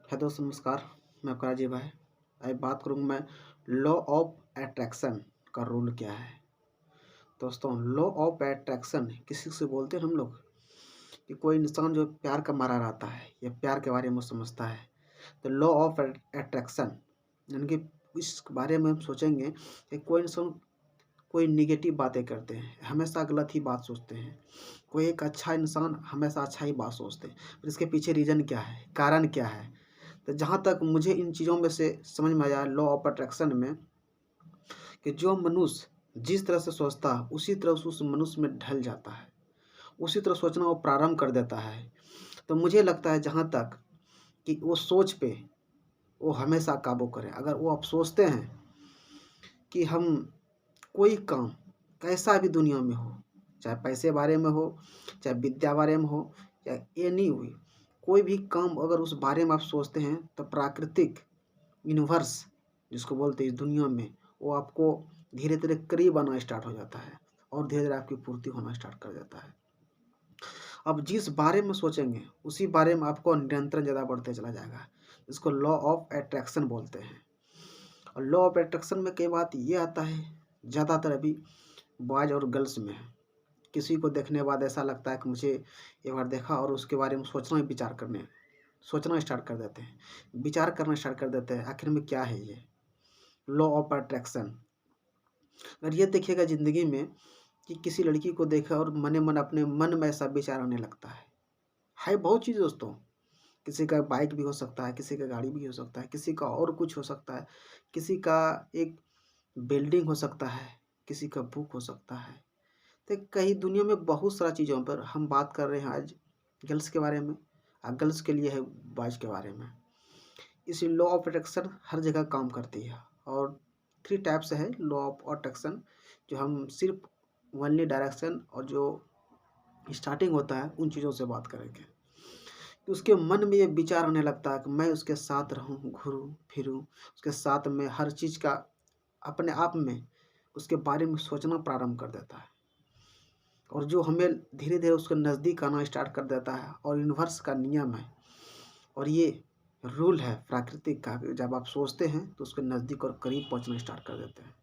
है दोस्तों, नमस्कार। मैं आपका राजीव भाई। आज बात करूँगा मैं लॉ ऑफ अट्रैक्शन का रूल क्या है। दोस्तों, लॉ ऑफ अट्रैक्शन किसी से बोलते हैं हम लोग कि कोई इंसान जो प्यार का मारा रहता है या प्यार के बारे में समझता है, तो लॉ ऑफ अट्रैक्शन यानी कि इस बारे में हम सोचेंगे कि कोई इंसान कोई निगेटिव बातें करते हैं, हमेशा गलत ही बात सोचते हैं। कोई एक अच्छा इंसान हमेशा अच्छा ही बात सोचते हैं। फिर इसके पीछे रीज़न क्या है, कारण क्या है? तो जहाँ तक मुझे इन चीज़ों में से समझ में आया लॉ ऑफ अट्रैक्शन में, कि जो मनुष्य जिस तरह से सोचता है उसी तरह से उस मनुष्य में ढल जाता है, उसी तरह सोचना वो प्रारंभ कर देता है। तो मुझे लगता है जहाँ तक कि वो सोच पे वो हमेशा काबू करें। अगर वो आप सोचते हैं कि हम कोई काम कैसा भी दुनिया में हो, चाहे पैसे बारे में हो, चाहे विद्या बारे में हो, या एनी हुई कोई भी काम अगर उस बारे में आप सोचते हैं, तो प्राकृतिक यूनिवर्स जिसको बोलते हैं इस दुनिया में, वो आपको धीरे धीरे करीब आना स्टार्ट हो जाता है और धीरे धीरे आपकी पूर्ति होना स्टार्ट कर देता है। अब जिस बारे में सोचेंगे उसी बारे में आपको निरंतर ज़्यादा बढ़ते चला जाएगा। इसको लॉ ऑफ अट्रैक्शन बोलते हैं। और लॉ ऑफ अट्रैक्शन में कई बात ये आता है, ज़्यादातर अभी बॉयज़ और गर्ल्स में है। किसी को देखने के बाद ऐसा लगता है कि मुझे एक बार देखा, और उसके बारे में सोचना स्टार्ट कर देते हैं, विचार करना स्टार्ट कर देते हैं, आखिर में क्या है ये लॉ ऑफ अट्रैक्शन। अगर ये देखिएगा ज़िंदगी में कि किसी लड़की को देखा और मने मन अपने मन में ऐसा विचार आने लगता है बहुत चीज़ दोस्तों। किसी का बाइक भी हो सकता है, किसी का गाड़ी भी हो सकता है, किसी का और कुछ हो सकता है, किसी का एक बिल्डिंग हो सकता है, किसी का बुक हो सकता है। तो कई दुनिया में बहुत सारा चीज़ों पर हम बात कर रहे हैं आज गर्ल्स के बारे में, गर्ल्स के लिए है बॉयज़ के बारे में। इस लॉ ऑफ अट्रैक्शन हर जगह काम करती है। और 3 टाइप से है लॉ ऑफ अट्रैक्शन, जो हम सिर्फ ओनली डायरेक्शन और जो स्टार्टिंग होता है उन चीज़ों से बात करेंगे। कि उसके मन में ये विचार आने लगता है कि मैं उसके साथ रहूं, घूरूं फिरूं, उसके साथ में हर चीज़ का अपने आप में उसके बारे में सोचना प्रारंभ कर देता है। और जो हमें धीरे धीरे उसके नज़दीक आना स्टार्ट कर देता है। और यूनिवर्स का नियम है और ये रूल है प्राकृतिक का, कि जब आप सोचते हैं तो उसके नज़दीक और करीब पहुंचना स्टार्ट कर देते हैं।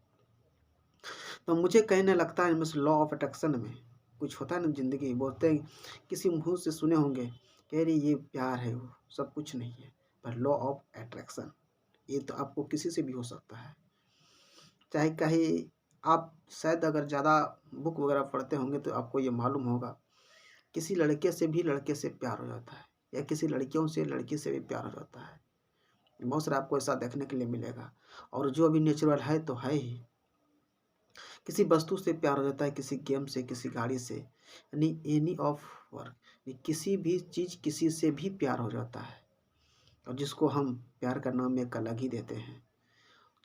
तो मुझे कहने लगता है इनमें से लॉ ऑफ अट्रैक्शन में कुछ होता है ना, ज़िंदगी बोलते हैं, किसी मुँह से सुने होंगे कि अरे ये प्यार है, वो सब कुछ नहीं है। पर लॉ ऑफ अट्रैक्शन ये तो आपको किसी से भी हो सकता है। चाहे कहीं आप शायद अगर ज़्यादा बुक वगैरह पढ़ते होंगे तो आपको ये मालूम होगा, किसी लड़के से भी लड़के से प्यार हो जाता है, या किसी लड़कियों से लड़की से भी प्यार हो जाता है। बहुत सारा आपको ऐसा देखने के लिए मिलेगा। और जो अभी नेचुरल है तो है ही। किसी वस्तु से प्यार हो जाता है, किसी गेम से, किसी गाड़ी से, यानी एनी ऑफ वर्क, किसी भी चीज़ किसी से भी प्यार हो जाता है। और जिसको हम प्यार का नाम एक अलग ही देते हैं,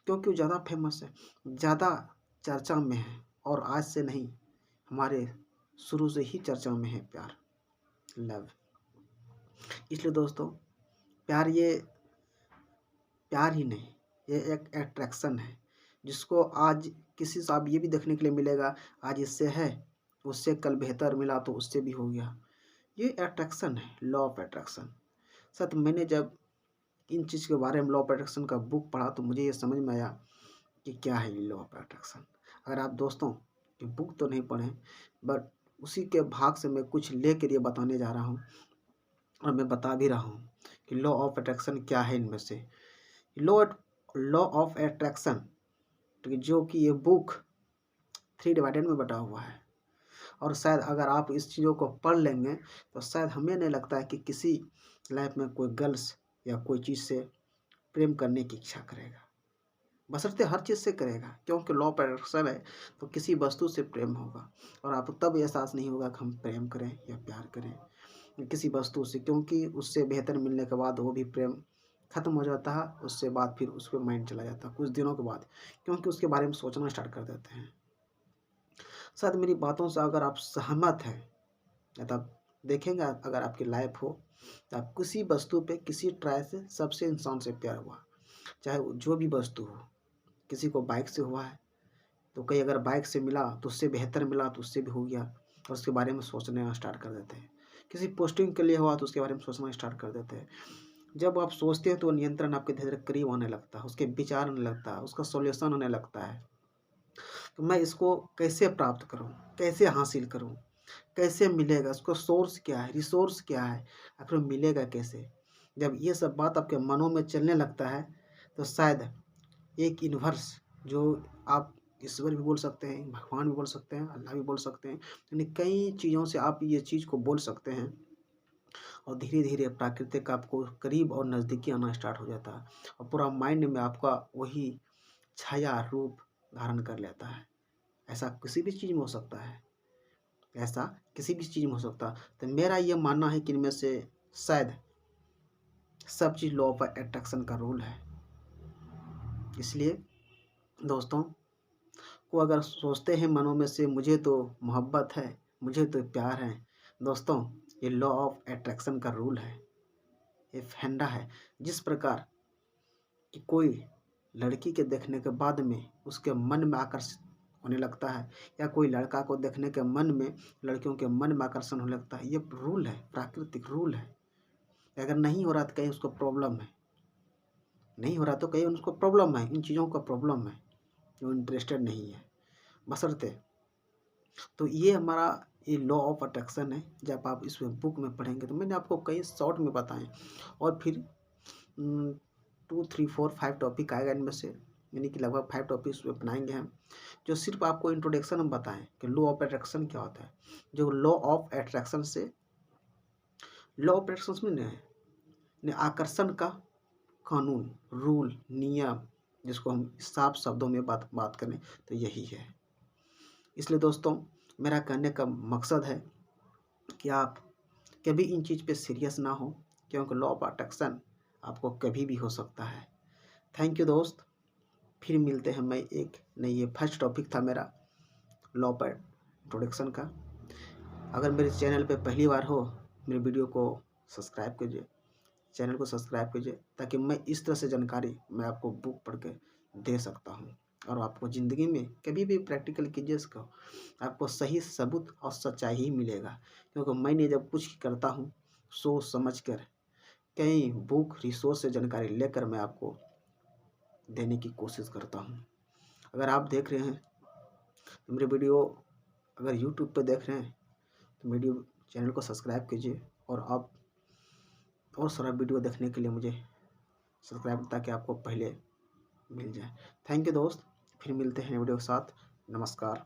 क्योंकि वो ज़्यादा फेमस है, ज़्यादा चर्चा में है। और आज से नहीं, हमारे शुरू से ही चर्चा में है प्यार, लव। इसलिए दोस्तों, प्यार ये प्यार ही नहीं, ये एक अट्रैक्शन है, जिसको आज किसी से आप ये भी देखने के लिए मिलेगा, आज इससे है, उससे कल बेहतर मिला तो उससे भी हो गया। ये अट्रैक्शन है, लॉ ऑफ अट्रैक्शन। सर, मैंने जब इन चीज़ के बारे में लॉ ऑफ अट्रैक्शन का बुक पढ़ा तो मुझे ये समझ में आया कि क्या है ये लॉ ऑफ अट्रैक्शन। अगर आप दोस्तों ये बुक तो नहीं पढ़ें, बट उसी के भाग से मैं कुछ ले कर ये बताने जा रहा हूँ, और मैं बता भी रहा हूँ कि लॉ ऑफ अट्रैक्शन क्या है। इनमें से लॉ लॉ ऑफ अट्रैक्शन, तो जो कि ये बुक 3 डिवाइडेड में बटा हुआ है। और शायद अगर आप इस चीज़ों को पढ़ लेंगे तो शायद हमें नहीं लगता है कि किसी लाइफ में कोई गर्ल्स या कोई चीज़ से प्रेम करने की इच्छा करेगा, बशर्ते हर चीज़ से करेगा, क्योंकि लॉ ऑफ अट्रैक्शन है तो किसी वस्तु से प्रेम होगा। और आपको तब एहसास नहीं होगा कि हम प्रेम करें या प्यार करें किसी वस्तु से, क्योंकि उससे बेहतर मिलने के बाद वो भी प्रेम ख़त्म हो जाता है। उससे बाद फिर उस पर माइंड चला जाता है कुछ दिनों के बाद, क्योंकि उसके बारे में सोचना स्टार्ट कर देते हैं। शायद मेरी बातों से अगर आप सहमत हैं, या तो आप देखेंगे, अगर आपकी लाइफ हो तो आप किसी वस्तु पे किसी ट्राई से सबसे इंसान से प्यार हुआ, चाहे वो जो भी वस्तु हो। किसी को बाइक से हुआ है तो कहीं अगर बाइक से मिला तो उससे बेहतर मिला तो उससे भी हो गया, और उसके बारे में सोचना स्टार्ट कर देते हैं। किसी पोस्टिंग के लिए हुआ तो उसके बारे में सोचना स्टार्ट कर देते हैं। जब आप सोचते हैं तो नियंत्रण आपके धीरे धीरे करीब आने लगता है, उसके विचार आने लगता है, उसका सॉल्यूशन होने लगता है। तो मैं इसको कैसे प्राप्त करूँ, कैसे हासिल करूँ, कैसे मिलेगा, उसका सोर्स क्या है, रिसोर्स क्या है, आखिर मिलेगा कैसे? जब ये सब बात आपके मनों में चलने लगता है तो शायद एक यूनिवर्स, जो आप ईश्वर भी बोल सकते हैं, भगवान भी बोल सकते हैं, अल्लाह भी बोल सकते हैं, यानी कई चीज़ों से आप ये चीज़ को बोल सकते हैं और धीरे धीरे प्राकृतिक आपको करीब और नज़दीकी आना स्टार्ट हो जाता है और पूरा माइंड में आपका वही छाया रूप धारण कर लेता है। ऐसा किसी भी चीज़ में हो सकता है, ऐसा किसी भी चीज़ में हो सकता है। तो मेरा ये मानना है कि इनमें से शायद सब चीज़ लॉ ऑफ अट्रैक्शन का रूल है। इसलिए दोस्तों को अगर सोचते हैं मनों में से मुझे तो मोहब्बत है, मुझे तो प्यार है, दोस्तों ये लॉ ऑफ अट्रैक्शन का रूल है, ये फंडा है। जिस प्रकार कि कोई लड़की के देखने के बाद में उसके मन में आकर्षित होने लगता है, या कोई लड़का को देखने के मन में लड़कियों के मन में आकर्षण होने लगता है, ये रूल है, प्राकृतिक रूल है। अगर नहीं हो रहा तो कहीं उसको प्रॉब्लम है, नहीं हो रहा तो कहीं उसको प्रॉब्लम है, इन चीज़ों का प्रॉब्लम है, वो इंटरेस्टेड नहीं है बशर्ते। तो ये हमारा ये लॉ ऑफ अट्रैक्शन है। जब आप इस बुक में पढ़ेंगे तो मैंने आपको कई शॉर्ट में बताएं और फिर 2 3 4 5 टॉपिक आएगा इनमें से, यानी कि लगभग 5 टॉपिक उसमें बनाएंगे हम, जो सिर्फ आपको इंट्रोडक्शन हम बताएं कि लॉ ऑफ अट्रैक्शन क्या होता है। जो लॉ ऑफ अट्रैक्शन से, लॉ ऑफ अट्रैक्शन में ने आकर्षण का कानून, रूल, नियम, जिसको हम साफ शब्दों में बात करें तो यही है। इसलिए दोस्तों मेरा कहने का मकसद है कि आप कभी इन चीज़ पे सीरियस ना हो, क्योंकि लॉ ऑफ अट्रैक्शन आपको कभी भी हो सकता है। थैंक यू दोस्त, फिर मिलते हैं। मैं एक नहीं, ये फर्स्ट टॉपिक था मेरा लॉ पर इंट्रोडक्शन का। अगर मेरे चैनल पे पहली बार हो, मेरे वीडियो को सब्सक्राइब कीजिए, चैनल को सब्सक्राइब कीजिए, ताकि मैं इस तरह से जानकारी मैं आपको बुक पढ़ के दे सकता हूँ और आपको ज़िंदगी में कभी भी प्रैक्टिकल कीजिए इसको, आपको सही सबूत और सच्चाई ही मिलेगा। क्योंकि मैंने जब कुछ करता हूँ सोच समझ कर, कई बुक रिसोर्स से जानकारी लेकर मैं आपको देने की कोशिश करता हूँ। अगर आप देख रहे हैं तो मेरे वीडियो, अगर यूट्यूब पे देख रहे हैं तो मेरे चैनल को सब्सक्राइब कीजिए और आप और सारा वीडियो देखने के लिए मुझे सब्सक्राइब, ताकि आपको पहले मिल जाए। थैंक यू दोस्त, फिर मिलते हैं वीडियो के साथ। नमस्कार।